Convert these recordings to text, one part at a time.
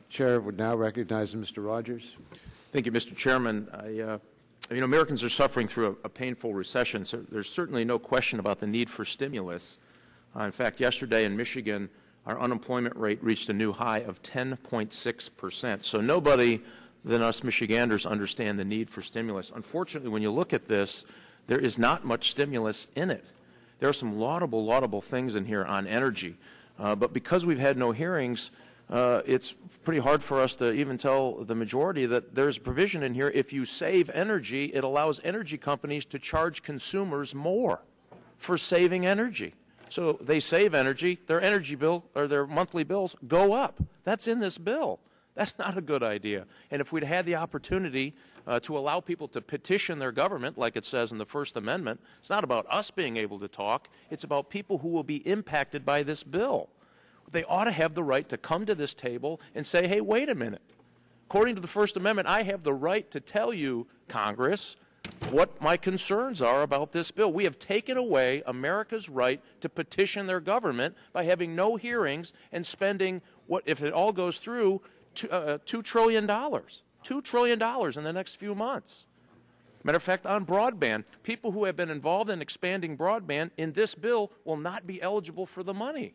Chair would now recognize Mr. Rogers. Thank you, Mr. Chairman. Americans are suffering through a painful recession, so there's certainly no question about the need for stimulus. In fact, yesterday in Michigan, our unemployment rate reached a new high of 10.6%. So nobody than us Michiganders understand the need for stimulus. Unfortunately, when you look at this, there is not much stimulus in it. There are some laudable things in here on energy. But because we've had no hearings, it's pretty hard for us to even tell the majority that there's a provision in here. If you save energy, it allows energy companies to charge consumers more for saving energy. So they save energy, their energy bill or their monthly bills go up. That's in this bill. That's not a good idea. And if we'd had the opportunity to allow people to petition their government, like it says in the First Amendment, it's not about us being able to talk. It's about people who will be impacted by this bill. They ought to have the right to come to this table and say, hey, wait a minute. According to the First Amendment, I have the right to tell you, Congress, what my concerns are about this bill. We have taken away America's right to petition their government by having no hearings and spending, what, if it all goes through, $2 trillion. $2 trillion in the next few months. Matter of fact, on broadband, people who have been involved in expanding broadband in this bill will not be eligible for the money.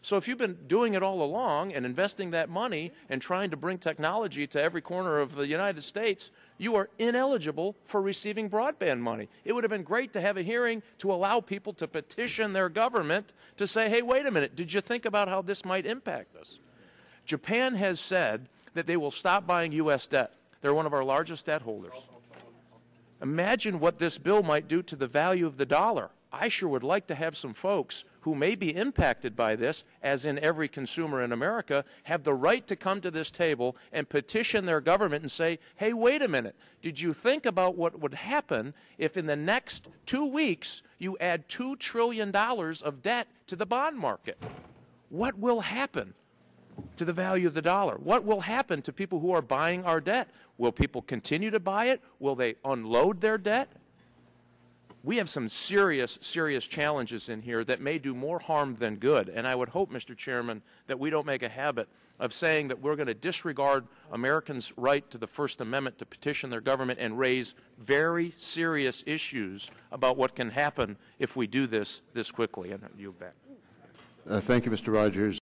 So if you've been doing it all along and investing that money and trying to bring technology to every corner of the United States, you are ineligible for receiving broadband money. It would have been great to have a hearing to allow people to petition their government to say, hey, wait a minute, did you think about how this might impact us? Japan has said that they will stop buying U.S. debt. They're one of our largest debt holders. Imagine what this bill might do to the value of the dollar. I sure would like to have some folks who may be impacted by this, as in every consumer in America, have the right to come to this table and petition their government and say, hey, wait a minute, did you think about what would happen if in the next 2 weeks you add $2 trillion of debt to the bond market? What will happen to the value of the dollar? What will happen to people who are buying our debt? Will people continue to buy it? Will they unload their debt? We have some serious challenges in here that may do more harm than good. And I would hope, Mr. Chairman, that we don't make a habit of saying that we're going to disregard Americans' right to the First Amendment to petition their government and raise very serious issues about what can happen if we do this quickly. And I yield back. Thank you, Mr. Rogers.